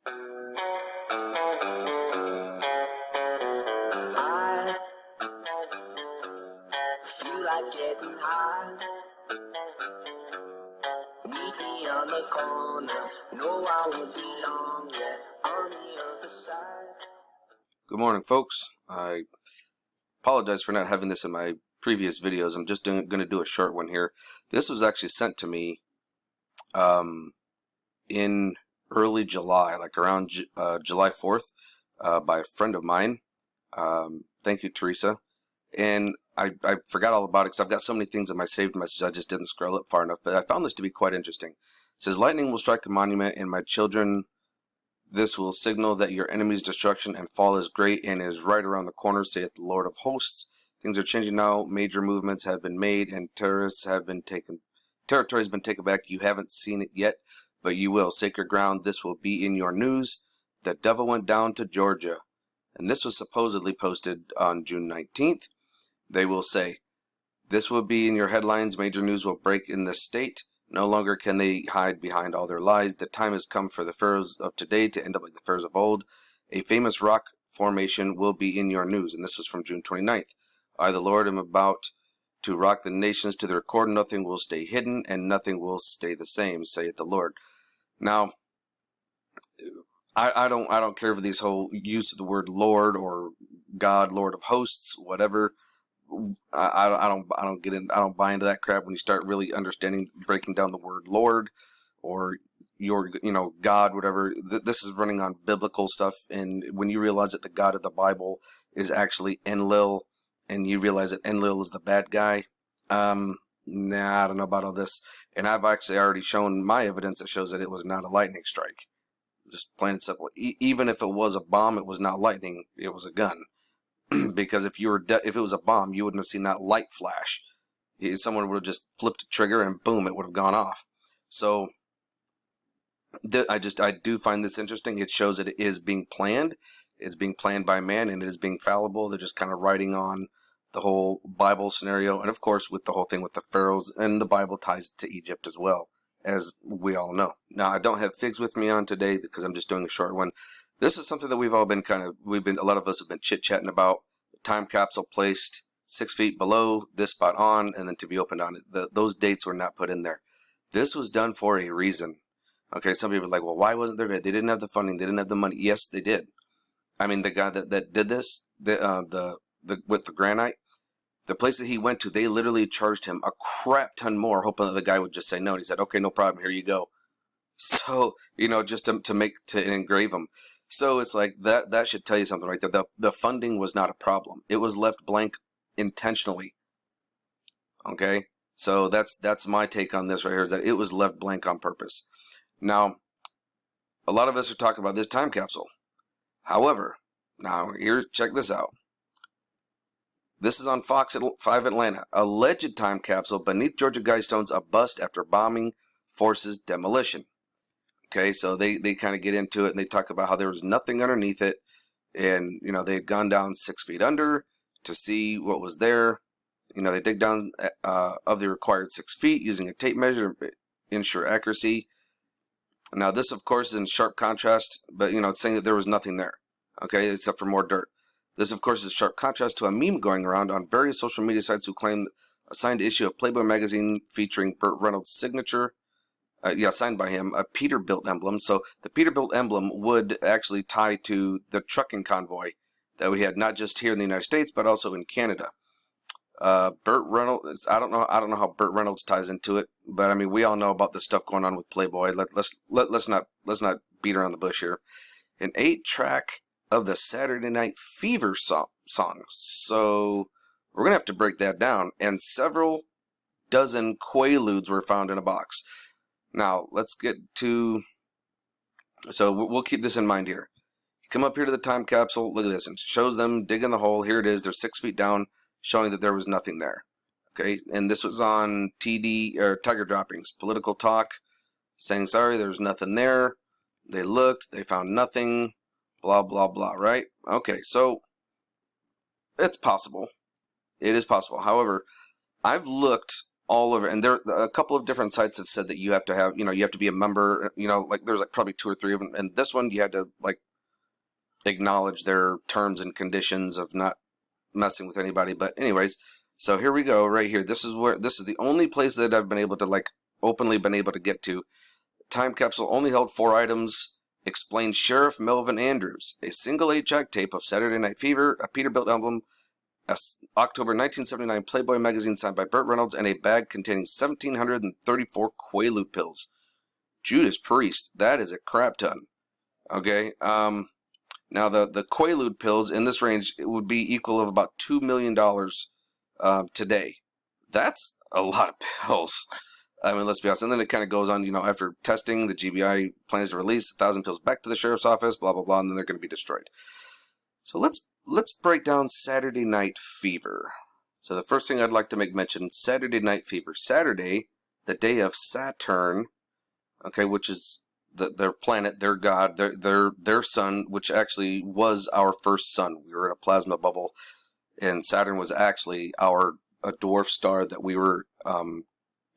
I feel like getting high. Meet me on the corner. No, I won't be long yet. On the other side. Good morning, folks. I apologize for not having this in my previous videos. I'm just going to do a short one here. This was actually sent to me in early July, like around July 4th, by a friend of mine. Thank you, Teresa. And I forgot all about it because I've got so many things in my saved message. I just didn't scroll it far enough. But I found this to be quite interesting. It says, lightning will strike a monument, and my children, this will signal that your enemy's destruction and fall is great and is right around the corner, saith the Lord of hosts. Things are changing now. Major movements have been made, and territory has been taken back. You haven't seen it yet, but you will. Sacred ground, this will be in your news. The devil went down to Georgia. And this was supposedly posted on June 19th. They will say, this will be in your headlines. Major news will break in the state. No longer can they hide behind all their lies. The time has come for the pharaohs of today to end up like the pharaohs of old. A famous rock formation will be in your news. And this was from June 29th. I, the Lord, am about to rock the nations to their core. Nothing will stay hidden, and nothing will stay the same, saith the Lord. Now, I don't care for these whole use of the word Lord or God, Lord of hosts, whatever. I don't buy into that crap when you start really understanding, breaking down the word Lord or your, God, whatever. This is running on biblical stuff, and when you realize that the God of the Bible is actually Enlil, and you realize that Enlil is the bad guy, nah, I don't know about all this. And I've actually already shown my evidence that shows that it was not a lightning strike. Just plain and simple. Even if it was a bomb, it was not lightning. It was a gun. Because if it was a bomb, you wouldn't have seen that light flash. Someone would have just flipped a trigger and boom, it would have gone off. So I do find this interesting. It shows that it is being planned. It's being planned by man, and it is being fallible. They're just kind of writing on the whole Bible scenario, and of course with the whole thing with the pharaohs, and the Bible ties it to Egypt as well, as we all know. Now, I don't have figs with me on today because I'm just doing a short one. This is something that we've all been a lot of us have been chit-chatting about. Time capsule placed 6 feet below this spot on, and then to be opened on it. Those dates were not put in there. This was done for a reason. Okay, some people are like, well, why wasn't there? They didn't have the funding. They didn't have the money. Yes, they did. I mean, the guy that did this, with the granite, the place that he went to, they literally charged him a crap ton more, hoping that the guy would just say no. And he said, okay, no problem. Here you go. So, just to engrave them. So it's like that should tell you something right there. The funding was not a problem. It was left blank intentionally. Okay? So that's my take on this right here, is that it was left blank on purpose. Now, a lot of us are talking about this time capsule. However, now here, check this out. This is on Fox 5 Atlanta. Alleged time capsule beneath Georgia Guidestones, a bust after bombing forces demolition. Okay, so they kind of get into it, and they talk about how there was nothing underneath it, and they had gone down 6 feet under to see what was there. They dig down of the required 6 feet using a tape measure to ensure accuracy. Now this, of course, is in sharp contrast, but it's saying that there was nothing there. Okay, except for more dirt. This, of course, is sharp contrast to a meme going around on various social media sites who claim a signed issue of Playboy magazine featuring Burt Reynolds' signature. Signed by him, a Peterbilt emblem. So the Peterbilt emblem would actually tie to the trucking convoy that we had, not just here in the United States, but also in Canada. Burt Reynolds, I don't know how Burt Reynolds ties into it, but I mean, we all know about the stuff going on with Playboy. Let's not beat around the bush here. An 8-track of the Saturday Night Fever song. So we're gonna have to break that down. And several dozen Quaaludes were found in a box. Now, let's get to, so we'll keep this in mind here. You come up here to the time capsule, look at this, and it shows them digging the hole. Here it is, they're 6 feet down, showing that there was nothing there. Okay, and this was on TD, or Tiger Droppings, Political Talk, saying, sorry, there's nothing there. They looked, they found nothing, blah, blah, blah, right? Okay, so it's possible. It is possible. However, I've looked all over. And there, a couple of different sites have said that you have to have, you have to be a member. Like there's like probably 2 or 3 of them. And this one, you had to like acknowledge their terms and conditions of not messing with anybody. But anyways, so here we go right here. This is the only place that I've been able to like openly been able to get to. Time capsule only held 4 items. Explained Sheriff Melvin Andrews. A single 8-track tape of Saturday Night Fever, a Peterbilt album, a October 1979 Playboy magazine signed by Burt Reynolds, and a bag containing 1,734 Quaalude pills. Judas Priest, that is a crap ton. Okay, now the Quaalude pills in this range, it would be equal of about $2 million today. That's a lot of pills. I mean, let's be honest. And then it kind of goes on, after testing, the GBI plans to release 1,000 pills back to the sheriff's office, blah, blah, blah, and then they're going to be destroyed. So let's break down Saturday Night Fever. So the first thing I'd like to make mention, Saturday Night Fever. Saturday, the day of Saturn, okay, which is their planet, their god, their sun, which actually was our first sun. We were in a plasma bubble, and Saturn was actually a dwarf star that we were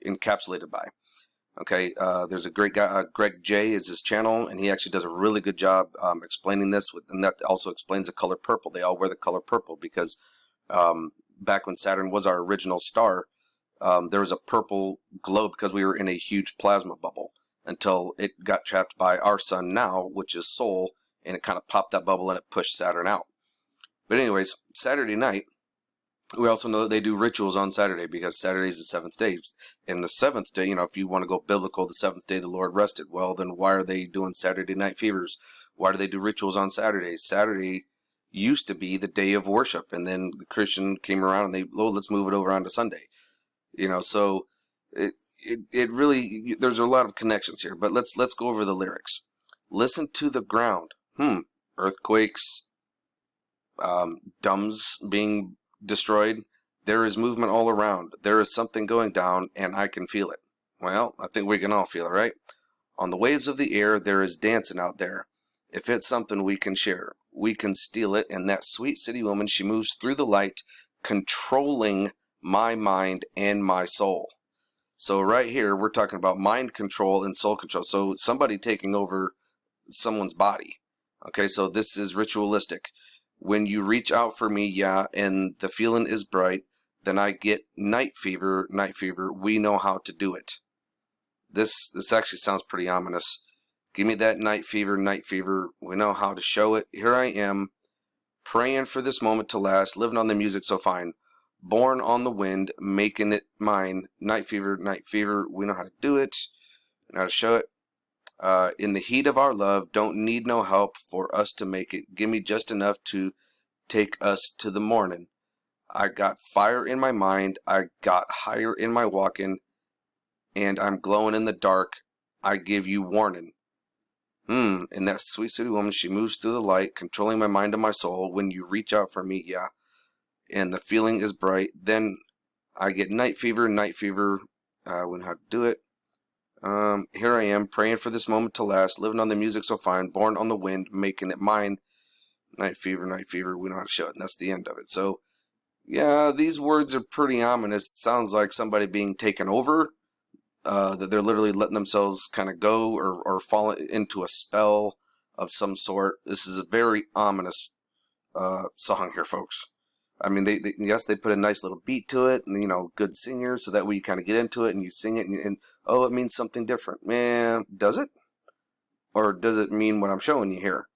encapsulated by. Okay, there's a great guy, Greg J is his channel, and he actually does a really good job explaining this, and that also explains the color purple. They all wear the color purple because back when Saturn was our original star, there was a purple glow because we were in a huge plasma bubble until it got trapped by our sun now, which is Sol, and it kind of popped that bubble and it pushed Saturn out. But anyways, Saturday night, we also know that they do rituals on Saturday because Saturday is the 7th day. And the 7th day, if you want to go biblical, the 7th day the Lord rested. Well, then why are they doing Saturday night fevers? Why do they do rituals on Saturdays? Saturday used to be the day of worship, and then the Christian came around and let's move it over onto Sunday. So it really, there's a lot of connections here. But let's go over the lyrics. Listen to the ground. Earthquakes, dumbs being destroyed. There is movement all around. There is something going down, and I can feel it. Well, I think we can all feel it, right? On the waves of the air, there is dancing out there. If it's something we can share, we can steal it. And that sweet city woman, she moves through the light, controlling my mind and my soul. So right here, we're talking about mind control and soul control. So somebody taking over someone's body. Okay, so this is ritualistic. When you reach out for me, yeah, and the feeling is bright, then I get night fever, we know how to do it. This actually sounds pretty ominous. Give me that night fever, we know how to show it. Here I am, praying for this moment to last, living on the music so fine. Born on the wind, making it mine. Night fever, we know how to do it, and how to show it. In the heat of our love, don't need no help for us to make it. Give me just enough to take us to the morning. I got fire in my mind, I got higher in my walking, and I'm glowing in the dark. I give you warning. And that sweet city woman, she moves through the light, controlling my mind and my soul. When you reach out for me, yeah, and the feeling is bright, then I get night fever, we know how to do it. Here I am, praying for this moment to last, living on the music so fine, born on the wind, making it mine. Night fever, we know how to show it, and that's the end of it. So, yeah, these words are pretty ominous. It sounds like somebody being taken over, that they're literally letting themselves kind of go or fall into a spell of some sort. This is a very ominous song here, folks. I mean, yes, they put a nice little beat to it, and good singers, so that way you kind of get into it and you sing it, and oh, it means something different. Man, does it? Or does it mean what I'm showing you here?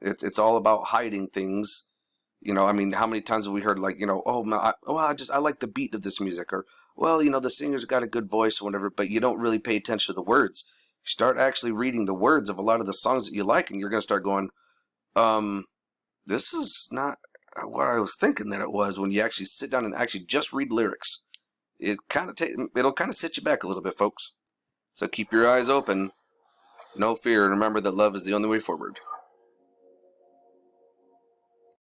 It's all about hiding things. I mean, how many times have we heard like, oh, man, I like the beat of this music, or well, the singer's got a good voice or whatever, but you don't really pay attention to the words. You start actually reading the words of a lot of the songs that you like, and you're gonna start going, this is not what I was thinking that it was. When you actually sit down and actually just read lyrics, it'll kind of set you back a little bit, folks. So keep your eyes open, no fear, and remember that love is the only way forward.